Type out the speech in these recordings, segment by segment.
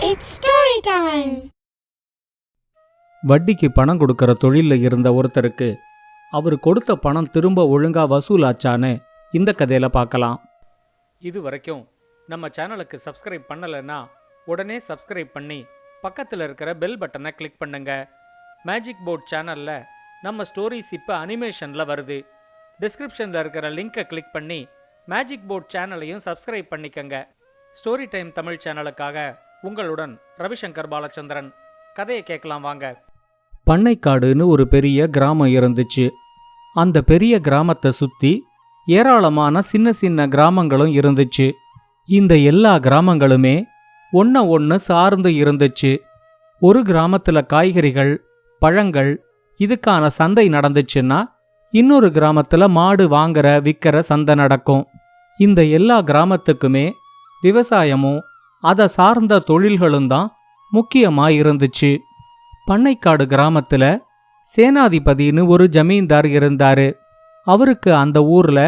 It's story time. வட்டிக்கு பணம் கொடுக்கற தொழில்ல இருந்த ஒருத்தருக்கு அவர் கொடுத்த பணம் திரும்ப ஒழுங்கா வசூலாச்சான்னு இந்த கதையில பார்க்கலாம். இது வரைக்கும் நம்ம சேனலுக்கு சப்ஸ்கிரைப் பண்ணலைன்னா உடனே சப்ஸ்கிரைப் பண்ணி பக்கத்தில் இருக்கிற பெல் பட்டனை கிளிக் பண்ணுங்க. மேஜிக் போர்ட் சேனல்ல நம்ம ஸ்டோரிஸ் இப்போ அனிமேஷன்ல வருது. டிஸ்கிரிப்ஷன்ல இருக்கிற லிங்கை கிளிக் பண்ணி மேஜிக் போர்ட் சேனலையும் சப்ஸ்கிரைப் பண்ணிக்கங்க. ஸ்டோரி டைம் தமிழ் சேனலுக்காக உங்களுடன் ரவிசங்கர் பாலச்சந்திரன். கதையை கேட்கலாம் வாங்க. பண்ணைக்காடுன்னு ஒரு பெரிய கிராமம் இருந்துச்சு. அந்த பெரிய கிராமத்தை சுத்தி ஏராளமான சின்ன சின்ன கிராமங்களும் இருந்துச்சு. இந்த எல்லா கிராமங்களுமே ஒண்ணு சார்ந்து இருந்துச்சு. ஒரு கிராமத்துல காய்கறிகள், பழங்கள் இதுக்கான சந்தை நடந்துச்சுன்னா இன்னொரு கிராமத்துல மாடு வாங்குற விக்கிற சந்தை நடக்கும். இந்த எல்லா கிராமத்துக்குமே விவசாயமும் அதை சார்ந்த தொழில்களும் தான் முக்கியமா இருந்துச்சு. பண்ணைக்காடு கிராமத்துல சேனாதிபதினு ஒரு ஜமீன்தார் இருந்தாரு. அவருக்கு அந்த ஊர்ல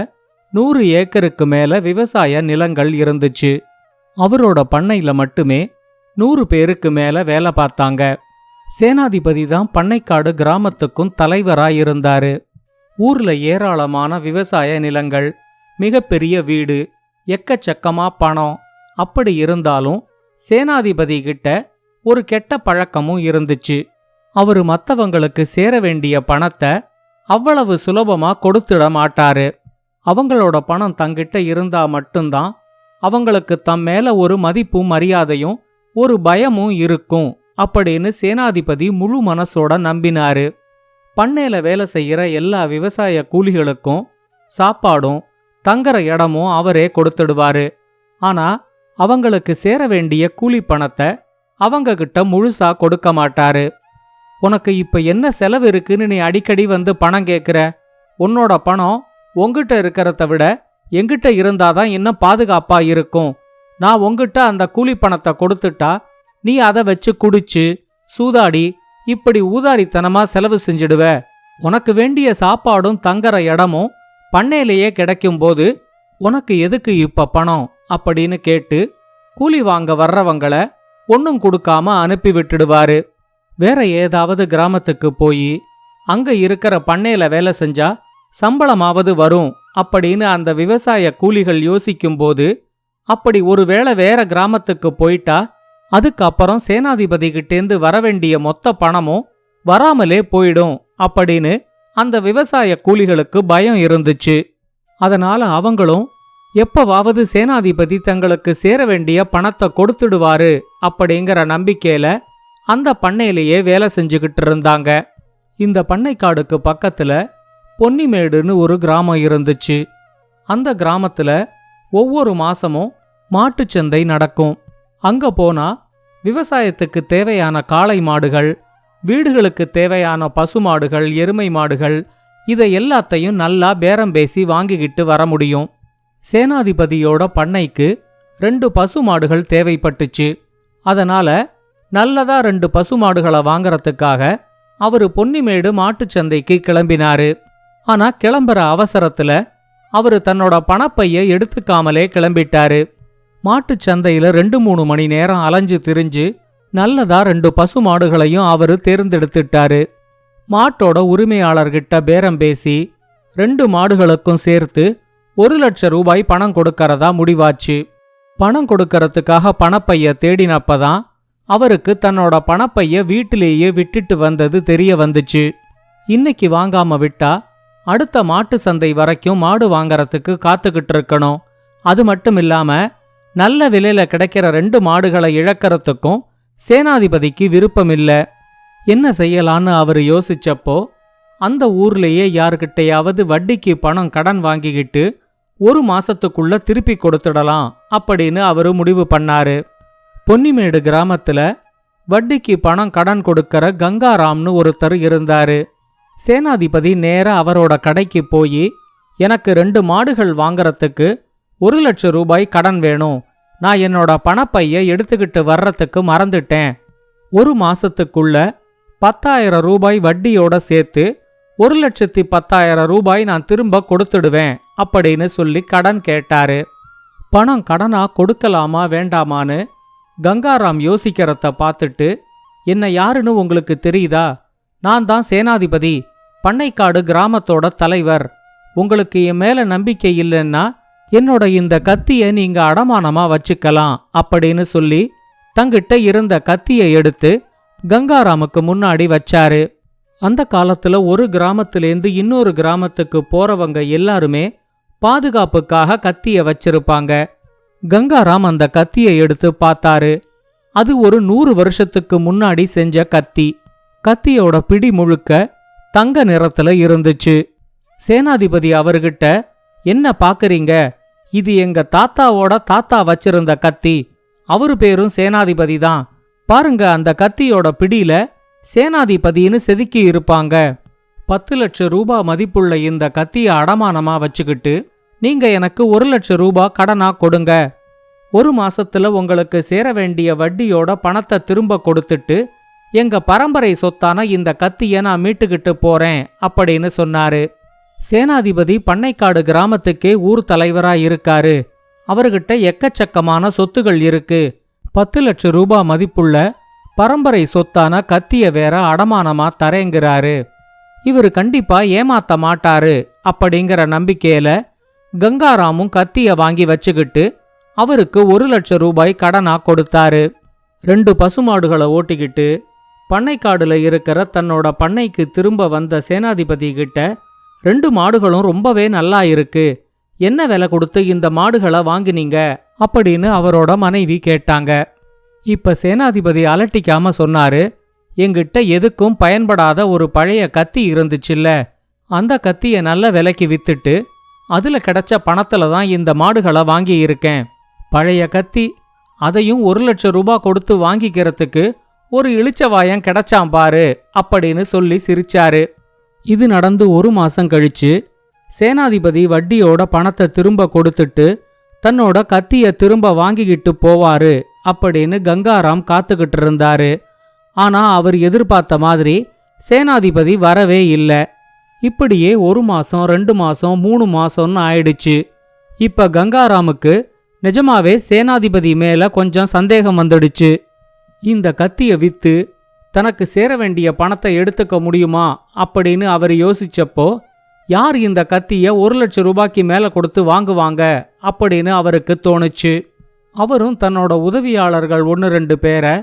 100 ஏக்கருக்கு மேல விவசாய நிலங்கள் இருந்துச்சு. அவரோட பண்ணையில மட்டுமே 100 பேருக்கு மேல வேலை பார்த்தாங்க. சேனாதிபதி தான் பண்ணைக்காடு கிராமத்துக்கும் தலைவராயிருந்தாரு. ஊர்ல ஏராளமான விவசாய நிலங்கள், மிகப்பெரிய வீடு, எக்கச்சக்கமா பணம் அப்படி இருந்தாலும் சேனாதிபதி கிட்ட ஒரு கெட்ட பழக்கமும் இருந்துச்சு. அவரு மத்தவங்களுக்கு சேர வேண்டிய பணத்தை அவ்வளவு சுலபமா கொடுத்துட மாட்டாரு. அவங்களோட பணம் தங்கிட்ட இருந்தா மட்டும்தான் அவங்களுக்கு தம் மேல ஒரு மதிப்பும் மரியாதையும் ஒரு பயமும் இருக்கும் அப்படின்னு சேனாதிபதி முழு மனசோட நம்பினாரு. பண்ணையில வேலை செய்யற எல்லா விவசாய கூலிகளுக்கும் சாப்பாடும் தங்குற இடமும் அவரே கொடுத்துடுவாரு. ஆனா அவங்களுக்கு சேர வேண்டிய கூலி பணத்தை அவங்க கிட்ட முழுசா கொடுக்க மாட்டாரு. உனக்கு இப்ப என்ன செலவு இருக்குன்னு நீ அடிக்கடி வந்து பணம் கேட்கிற? உன்னோட பணம் உங்கிட்ட இருக்கிறத விட எங்கிட்ட இருந்தாதான் இன்னும் பாதுகாப்பா இருக்கும். நான் உங்கிட்ட அந்த கூலி பணத்தை கொடுத்துட்டா நீ அதை வச்சு குடிச்சு சூதாடி இப்படி ஊதாரித்தனமா செலவு செஞ்சிடுவ. உனக்கு வேண்டிய சாப்பாடும் தங்குற இடமும் பண்ணையிலேயே கிடைக்கும்போது உனக்கு எதுக்கு இப்ப பணம் அப்படின்னு கேட்டு கூலி வாங்க வர்றவங்கள ஒன்னும் கொடுக்காம அனுப்பி விட்டுடுவாரு. வேற ஏதாவது கிராமத்துக்கு போய் அங்க இருக்கிற பண்ணையில வேலை செஞ்சா சம்பளமாவது வரும் அப்படின்னு அந்த விவசாய கூலிகள் யோசிக்கும்போது, அப்படி ஒருவேளை வேற கிராமத்துக்கு போயிட்டா அதுக்கப்புறம் சேனாதிபதி கிட்டேந்து வரவேண்டிய மொத்த பணமும் வராமலே போயிடும் அப்படின்னு அந்த விவசாய கூலிகளுக்கு பயம் இருந்துச்சு. அதனால அவங்களும் எப்பவாவது சேனாதிபதி தங்களுக்கு சேர வேண்டிய பணத்தை கொடுத்துடுவாரு அப்படிங்கிற நம்பிக்கையில அந்த பண்ணையிலேயே வேலை செஞ்சுக்கிட்டு இருந்தாங்க. இந்த பண்ணைக்காடுக்கு பக்கத்துல பொன்னிமேடுன்னு ஒரு கிராமம் இருந்துச்சு. அந்த கிராமத்துல ஒவ்வொரு மாசமும் மாட்டுச்சந்தை நடக்கும். அங்க போனா விவசாயத்துக்கு தேவையான காளை மாடுகள், வீடுகளுக்கு தேவையான பசுமாடுகள், எருமை மாடுகள் இதை எல்லாத்தையும் நல்லா பேரம் பேசி வாங்கிக்கிட்டு வர முடியும். சேனாதிபதியோட பண்ணைக்கு 2 பசுமாடுகள் தேவைப்பட்டுச்சு. அதனால நல்லதா 2 பசுமாடுகளை வாங்கறதுக்காக அவரு பொன்னிமேடு மாட்டுச்சந்தைக்கு கிளம்பினாரு. ஆனா கிளம்புற அவசரத்துல அவரு தன்னோட பணப்பைய எடுத்துக்காமலே கிளம்பிட்டாரு. மாட்டுச்சந்தையில 2-3 மணி நேரம் அலைஞ்சு திரிஞ்சு நல்லதா 2 பசுமாடுகளையும் அவரு தேர்ந்தெடுத்துட்டாரு. மாட்டோட உரிமையாளர்கிட்ட பேரம் பேசி 2 மாடுகளுக்கும் சேர்த்து 1 லட்சம் ரூபாய் பணம் கொடுக்கறதா முடிவாச்சு. பணம் கொடுக்கறதுக்காக பணப்பைய தேடினப்பதான் அவருக்கு தன்னோட பணப்பைய வீட்டிலேயே விட்டுட்டு வந்தது தெரிய வந்துச்சு. இன்னைக்கு வாங்காம விட்டா அடுத்த மாட்டு சந்தை வரைக்கும் மாடு வாங்கறதுக்கு காத்துக்கிட்டு இருக்கணும். அது மட்டும் இல்லாம நல்ல விலையில கிடைக்கிற 2 மாடுகளை இழக்கிறதுக்கும் சேனாதிபதிக்கு விருப்பமில்ல. என்ன செய்யலான்னு அவரு யோசிச்சப்போ அந்த ஊர்லேயே யார்கிட்டையாவது வட்டிக்கு பணம் கடன் வாங்கிக்கிட்டு 1 மாசத்துக்குள்ள திருப்பி கொடுத்துடலாம் அப்படின்னு அவரு முடிவு பண்ணாரு. பொன்னிமேடு கிராமத்துல வட்டிக்கு பணம் கடன் கொடுக்கற கங்காராம்னு ஒருத்தர் இருந்தாரு. சேனாதிபதி நேரா அவரோட கடைக்கு போய், எனக்கு 2 மாடுகள் வாங்கறதுக்கு 1 லட்சம் ரூபாய் கடன் வேணும். நான் என்னோட பணப்பைய எடுத்துக்கிட்டு வர்றதுக்கு மறந்துட்டேன். 1 மாசத்துக்குள்ள 10,000 ரூபாய் வட்டியோட சேர்த்து 1,10,000 ரூபாய் நான் திரும்ப கொடுத்துடுவேன் அப்படின்னு சொல்லி கடன் கேட்டாரு. பணம் கடனா கொடுக்கலாமா வேண்டாமான்னு கங்காராம் யோசிக்கிறத பார்த்துட்டு, என்ன யாருன்னு உங்களுக்கு தெரியுதா? நான் தான் சேனாதிபதி, பண்ணைக்காடு கிராமத்தோட தலைவர். உங்களுக்கு என் மேல நம்பிக்கை இல்லைன்னா என்னோட இந்த கத்திய நீங்க அடமானமா வச்சுக்கலாம் அப்படின்னு சொல்லி தங்கிட்ட இருந்த கத்திய எடுத்து கங்காராமுக்கு முன்னாடி வச்சாரு. அந்த காலத்துல ஒரு கிராமத்திலேருந்து இன்னொரு கிராமத்துக்கு போறவங்க எல்லாருமே பாதுகாப்புக்காக கத்திய வச்சிருப்பாங்க. கங்காராம் அந்த கத்திய எடுத்து பார்த்தாரு. அது ஒரு 100 வருஷத்துக்கு முன்னாடி செஞ்ச கத்தி. கத்தியோட பிடி முழுக்க தங்க நிறத்துல இருந்துச்சு. சேனாதிபதி அவர்கிட்ட, என்ன பாக்குறீங்க? இது எங்க தாத்தாவோட தாத்தா வச்சிருந்த கத்தி. அவரு பேரும் சேனாதிபதி தான். பாருங்க, அந்த கத்தியோட பிடியில சேனாதிபதினு செதுக்கி இருப்பாங்க. 10 லட்சம் ரூபாய் மதிப்புள்ள இந்த கத்திய அடமானமா வச்சுக்கிட்டு நீங்க எனக்கு 1 லட்சம் ரூபாய் கடனா கொடுங்க. 1 மாசத்துல உங்களுக்கு சேர வேண்டிய வட்டியோட பணத்தை திரும்ப கொடுத்துட்டு எங்க பரம்பரை சொத்தான இந்த கத்திய நான் மீட்டுக்கிட்டு போறேன் அப்படின்னு சொன்னாரு. சேனாதிபதி பண்ணைக்காடு கிராமத்துக்கே ஊர் தலைவரா இருக்காரு. அவர்கிட்ட எக்கச்சக்கமான சொத்துகள் இருக்கு. 10 லட்சம் ரூபாய் மதிப்புள்ள பரம்பரை சொத்தான கத்திய வேற அடமானமா தரேங்கிறாரு. இவரு கண்டிப்பா ஏமாத்த மாட்டாரு அப்படிங்கிற நம்பிக்கையில கங்காராமும் கத்திய வாங்கி வச்சுக்கிட்டு அவருக்கு 1 லட்சம் ரூபாய் கடனா கொடுத்தாரு. 2 பசுமாடுகளை ஓட்டிக்கிட்டு பண்ணைக்காடுல இருக்கிற தன்னோட பண்ணைக்கு திரும்ப வந்த சேனாதிபதி கிட்ட, 2 மாடுகளும் ரொம்பவே நல்லா இருக்கு, என்ன விலை கொடுத்து இந்த மாடுகளை வாங்கினீங்க அப்படின்னு அவரோட மனைவி கேட்டாங்க. இப்ப சேனாதிபதி அலட்டிக்காம சொன்னாரு, எங்கிட்ட எதுக்கும் பயன்படாத ஒரு பழைய கத்தி இருந்துச்சுல்ல, அந்த கத்திய நல்ல விலைக்கு வித்துட்டு அதுல கிடைச்ச பணத்துல தான் இந்த மாடுகளை வாங்கி இருக்கேன். பழைய கத்தி, அதையும் 1 லட்சம் ரூபாய் கொடுத்து வாங்கிக்கிறதுக்கு ஒரு இளிச்சவாயம் கிடைச்சாம் பாரு அப்படின்னு சொல்லி சிரிச்சாரு. இது நடந்து 1 மாசம் கழிச்சு சேனாதிபதி வட்டியோட பணத்தை திரும்ப கொடுத்துட்டு தன்னோட கத்திய திரும்ப வாங்கிக்கிட்டு போவாரு அப்படின்னு கங்காராம் காத்துக்கிட்டு இருந்தாரு. ஆனா அவர் எதிர்பார்த்த மாதிரி சேனாதிபதி வரவே இல்லை. இப்படியே 1 மாசம் 2 மாசம் 3 மாசம்னு ஆயிடுச்சு. இப்ப கங்காராமுக்கு நிஜமாவே சேனாதிபதி மேல கொஞ்சம் சந்தேகம் வந்துடுச்சு. இந்த கத்திய வித்து தனக்கு சேர வேண்டிய பணத்தை எடுத்துக்க முடியுமா அப்படின்னு அவர் யோசிச்சப்போ, யார் இந்த கத்திய 1 லட்சம் ரூபாய்க்கு மேல கொடுத்து வாங்குவாங்க அப்படின்னு அவருக்கு தோணுச்சு. அவரும் தன்னோட உதவியாளர்கள் 1-2 பேரை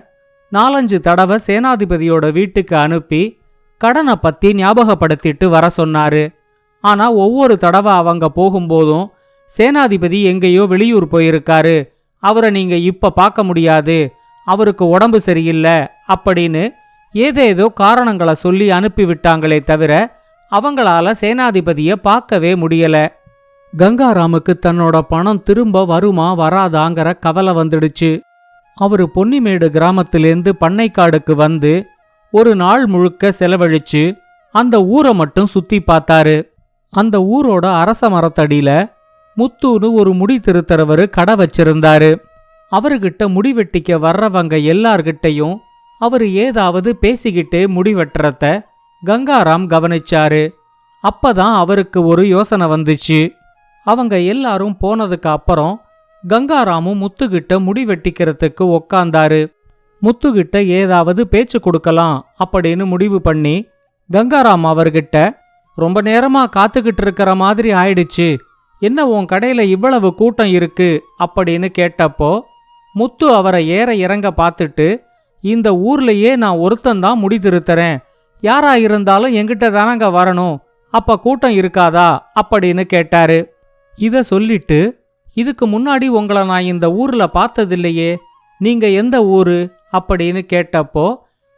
4-5 தடவை சேனாதிபதியோட வீட்டுக்கு அனுப்பி கடனை பத்தி ஞாபகப்படுத்திட்டு வர சொன்னாரு. ஆனா ஒவ்வொரு தடவை அவங்க போகும்போதும், சேனாதிபதி எங்கேயோ வெளியூர் போயிருக்காரு, அவரை நீங்க இப்ப பார்க்க முடியாது, அவருக்கு உடம்பு சரியில்லை அப்படின்னு ஏதேதோ காரணங்களை சொல்லி அனுப்பிவிட்டாங்களே தவிர அவங்களால சேனாதிபதிய பார்க்கவே முடியல. கங்காராமுக்கு தன்னோட பணம் திரும்ப வருமா வராதாங்கிற கவலை வந்துடுச்சு. அவரு பொன்னிமேடு கிராமத்திலேருந்து பண்ணைக்காடுக்கு வந்து 1 நாள் முழுக்க செலவழிச்சு அந்த ஊரை மட்டும் சுத்தி பார்த்தாரு. அந்த ஊரோட அரச மரத்தடியில முத்துன்னு ஒரு முடி திருத்தரவரு கடை வச்சிருந்தாரு. அவர்கிட்ட முடி வெட்டிக்க வர்றவங்க எல்லார்கிட்டையும் அவரு ஏதாவது பேசிக்கிட்டே முடி வெட்டுறத கங்காராம் கவனிச்சாரு. அப்பதான் அவருக்கு ஒரு யோசனை வந்துச்சு. அவங்க எல்லாரும் போனதுக்கு அப்புறம் கங்காராமும் முத்துகிட்ட முடி வெட்டிக்கிறதுக்கு உக்காந்தாரு. முத்துகிட்ட ஏதாவது பேச்சு கொடுக்கலாம் அப்படின்னு முடிவு பண்ணி கங்காராம் அவர்கிட்ட, ரொம்ப நேரமா காத்துக்கிட்டு இருக்கிற மாதிரி ஆயிடுச்சு, என்ன உன் கடையில இவ்வளவு கூட்டம் இருக்கு அப்படின்னு கேட்டப்போ, முத்து அவரை ஏற இறங்க பார்த்துட்டு, இந்த ஊர்லயே நான் ஒருத்தந்தான் முடி திருத்தறேன், யாரா இருந்தாலும் என்கிட்ட தானங்க வரணும், அப்ப கூட்டம் இருக்காதா அப்படின்னு கேட்டாரு. இத சொல்லிட்டு, இதுக்கு முன்னாடி உங்களை நான் இந்த ஊர்ல பார்த்ததில்லையே, நீங்க எந்த ஊரு அப்படின்னு கேட்டப்போ,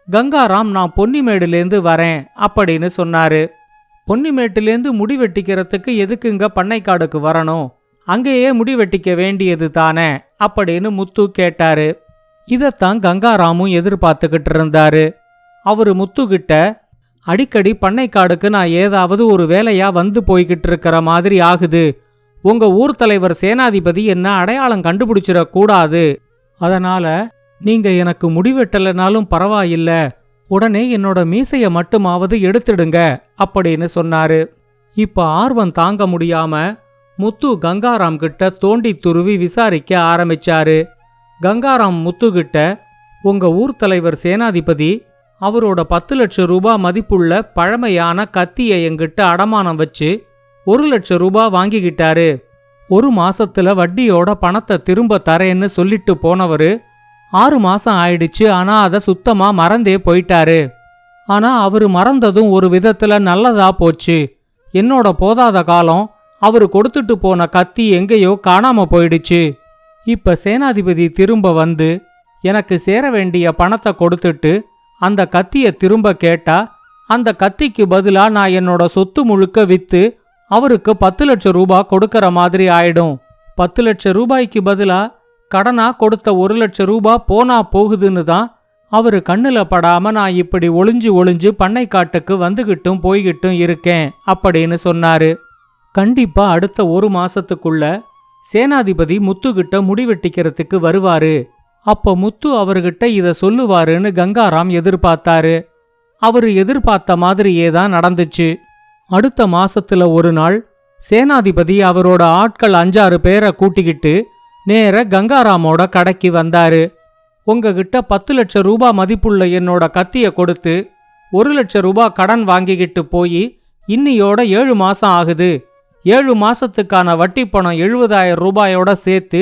கங்காராம் நான் பொன்னிமேடுலேருந்து வரேன் அப்படின்னு சொன்னாரு. பொன்னிமேட்டிலேருந்து முடி வெட்டிக்கிறதுக்கு எதுக்குங்க பண்ணைக்காடுக்கு வரணும், அங்கேயே முடி வெட்டிக்க வேண்டியது தானே அப்படின்னு முத்து கேட்டாரு. இதத்தான் கங்காராமும் எதிர்பார்த்துக்கிட்டு இருந்தாரு. அவரு முத்துகிட்ட, அடிக்கடி பண்ணைக்காடுக்கு நான் ஏதாவது ஒரு வேலையா வந்து போய்கிட்டு இருக்கிற மாதிரி ஆகுது, உங்க ஊர் தலைவர் சேனாதிபதி என்ன அடையாளம் கண்டுபிடிச்சிடக் கூடாது, அதனால நீங்க எனக்கு முடிவெட்டலனாலும் பரவாயில்ல, உடனே என்னோட மீசைய மட்டுமாவது எடுத்துடுங்க அப்படின்னு சொன்னாரு. இப்ப ஆர்வம் தாங்க முடியாம முத்து கங்காராம் கிட்ட தோண்டி துருவி விசாரிக்க ஆரம்பிச்சாரு. கங்காராம் முத்துகிட்ட, உங்க ஊர் தலைவர் சேனாதிபதி அவரோட 10 லட்சம் ரூபாய் மதிப்புள்ள பழமையான கத்தியை என்கிட்ட அடமானம் வச்சு 1 லட்சம் ரூபாய் வாங்கிக்கிட்டாரு. 1 மாசத்துல வட்டியோட பணத்தை திரும்ப தரேன்னு சொல்லிட்டு போனவரு 6 மாசம் ஆயிடுச்சு. ஆனா அதை சுத்தமா மறந்தே போயிட்டாரு. ஆனா அவரு மறந்ததும் ஒரு விதத்துல நல்லதா போச்சு. என்னோட போதாத காலம் அவரு கொடுத்துட்டு போன கத்தி எங்கேயோ காணாம போயிடுச்சு. இப்ப சேனாதிபதி திரும்ப வந்து எனக்கு சேர வேண்டிய பணத்தை கொடுத்துட்டு அந்த கத்திய திரும்ப கேட்டா, அந்த கத்திக்கு பதிலா நான் என்னோட சொத்து முழுக்க வித்து அவருக்கு 10 லட்சம் ரூபாய் கொடுக்கற மாதிரி ஆயிடும். 10 லட்சம் ரூபாய்க்கு பதிலா கடனா கொடுத்த 1 லட்சம் ரூபாய் போனா போகுதுன்னு தான் அவரு கண்ணுல படாம நான் இப்படி ஒளிஞ்சு பண்ணைக்காட்டுக்கு வந்துகிட்டும் போய்கிட்டும் இருக்கேன் அப்படின்னு சொன்னாரு. கண்டிப்பா அடுத்த 1 மாசத்துக்குள்ள சேனாதிபதி முத்துகிட்ட முடிவெட்டிக்கிறதுக்கு வருவாரு. அப்ப முத்து அவர்கிட்ட இத சொல்லுவாருன்னு கங்காராம் எதிர்பார்த்தாரு. அவரு எதிர்பார்த்த மாதிரியே தான் நடந்துச்சு. அடுத்த மாசத்துல ஒரு நாள் சேனாதிபதி அவரோட ஆட்கள் 5-6 பேரை கூட்டிக்கிட்டு நேர கங்காராமோட கடைக்கு வந்தாரு. உங்ககிட்ட 10 லட்சம் ரூபாய் மதிப்புள்ள என்னோட கத்திய கொடுத்து 1 லட்சம் ரூபாய் கடன் வாங்கிக்கிட்டு போய் இன்னியோட 7 மாசம் ஆகுது. 7 மாசத்துக்கான வட்டி பணம் 70,000 ரூபாயோட சேர்த்து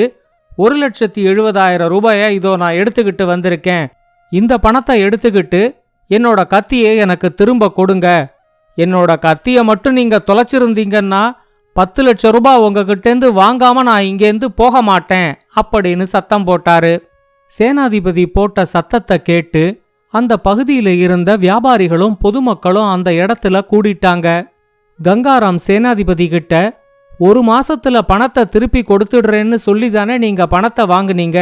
1,70,000 ரூபாயை இதோ நான் எடுத்துக்கிட்டு வந்திருக்கேன். இந்த பணத்தை எடுத்துக்கிட்டு என்னோட கத்தியை எனக்கு திரும்ப கொடுங்க. என்னோட கத்தியை மட்டும் நீங்க தொலைச்சிருந்தீங்கன்னா 10 லட்சம் ரூபாய் உங்ககிட்டேருந்து வாங்காம நான் இங்கேருந்து போக மாட்டேன் அப்படின்னு சத்தம் போட்டாரு. சேனாதிபதி போட்ட சத்தத்தை கேட்டு அந்த பகுதியில இருந்த வியாபாரிகளும் பொதுமக்களும் அந்த இடத்துல கூடிட்டாங்க. கங்காராம் சேனாதிபதி கிட்ட, 1 மாசத்துல பணத்தை திருப்பி கொடுத்துடுறேன்னு சொல்லிதானே நீங்க பணத்தை வாங்குனீங்க,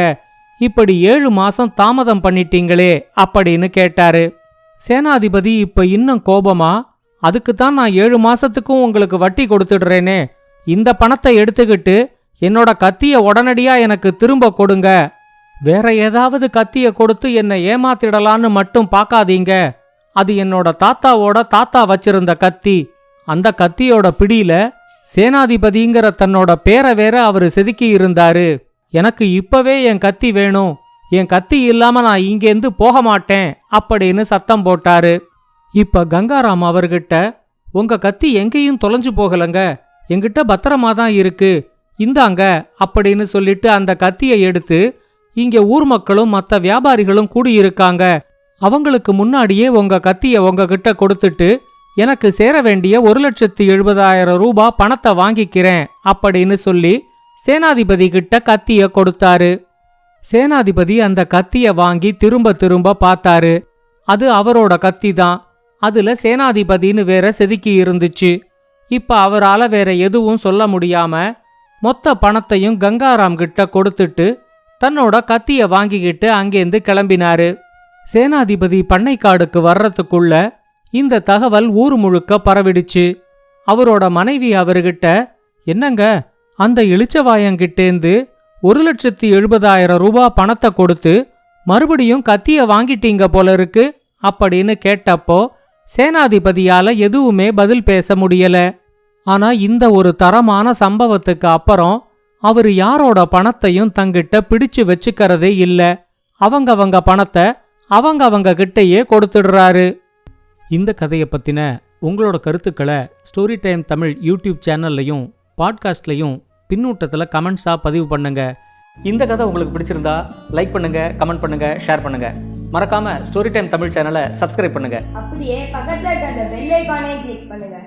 இப்படி 7 மாசம் தாமதம் பண்ணிட்டீங்களே அப்படின்னு கேட்டாரு. சேனாதிபதி இப்ப இன்னும் கோபமா, அதுக்குத்தான் நான் 7 மாசத்துக்கும் உங்களுக்கு வட்டி கொடுத்துடுறேனே, இந்த பணத்தை எடுத்துக்கிட்டு என்னோட கத்திய உடனடியா எனக்கு திரும்ப கொடுங்க. வேற ஏதாவது கத்திய கொடுத்து என்னை ஏமாத்திடலான்னு மட்டும் பார்க்காதீங்க. அது என்னோட தாத்தாவோட தாத்தா வச்சிருந்த கத்தி. அந்த கத்தியோட பிடியில சேனாதிபதிங்கிற தன்னோட பேரை வேற அவரு செதுக்கி இருந்தாரு. எனக்கு இப்பவே என் கத்தி வேணும். என் கத்தி இல்லாம நான் இங்கேருந்து போக மாட்டேன் அப்படின்னு சத்தம் போட்டாரு. இப்ப கங்காராம் அவர்கிட்ட, உங்க கத்தி எங்கேயும் தொலைஞ்சு போகலங்க, என்கிட்ட பத்திரமா தான் இருக்கு, இந்தாங்க அப்படின்னு சொல்லிட்டு அந்த கத்தியை எடுத்து இங்க ஊர் மக்களும் மற்ற வியாபாரிகளும் கூடியிருக்காங்க, அவங்களுக்கு முன்னாடியே உங்க கத்திய உங்ககிட்ட கொடுத்துட்டு எனக்கு சேர வேண்டிய 1,70,000 ரூபாய் பணத்தை வாங்கிக்கிறேன் அப்படின்னு சொல்லி சேனாதிபதி கிட்ட கத்திய கொடுத்தாரு. சேனாதிபதி அந்த கத்திய வாங்கி திரும்ப திரும்ப பார்த்தாரு. அது அவரோட கத்தி தான். அதுல சேனாதிபதின்னு வேற செதுக்கி இருந்துச்சு. இப்ப அவரால வேற எதுவும் சொல்ல முடியாம மொத்த பணத்தையும் கங்காராம் கிட்ட கொடுத்துட்டு தன்னோட கத்திய வாங்கிக்கிட்டு அங்கேருந்து கிளம்பினாரு. சேனாதிபதி பண்ணைக்காடுக்கு வர்றதுக்குள்ள இந்த தகவல் ஊர் முழுக்க பரவிடுச்சு. அவரோட மனைவி அவர்கிட்ட, என்னங்க, அந்த இளிச்சவாயங்கிட்டேந்து 1,70,000 ரூபாய் பணத்தை கொடுத்து மறுபடியும் கத்திய வாங்கிட்டீங்க போல இருக்கு அப்படின்னு கேட்டப்போ சேனாதிபதியால எதுவுமே பதில் பேச முடியல. ஆனா இந்த ஒரு தரமான சம்பவத்துக்கு அப்புறம் அவரு யாரோட பணத்தையும் தங்கிட்ட பிடிச்சு வச்சுக்கிறதே இல்ல. அவங்கவங்க பணத்தை அவங்க கிட்டையே கொடுத்துடுறாரு. இந்த கதையை பத்தின உங்களோட கருத்துக்களை ஸ்டோரி டைம் தமிழ் யூடியூப் சேனல்லையும் பாட்காஸ்ட்லையும் பின்னூட்டத்துல கமெண்ட்ஸா பதிவு பண்ணுங்க. இந்த கதை உங்களுக்கு பிடிச்சிருந்தா லைக் பண்ணுங்க, கமெண்ட் பண்ணுங்க, ஷேர் பண்ணுங்க. மறக்காம ஸ்டோரி டைம் தமிழ் சேனலை சப்ஸ்கிரைப் பண்ணுங்க. அப்படியே பக்கத்துல இருக்க அந்த பெல் ஐகானை கிளிக் பண்ணுங்க.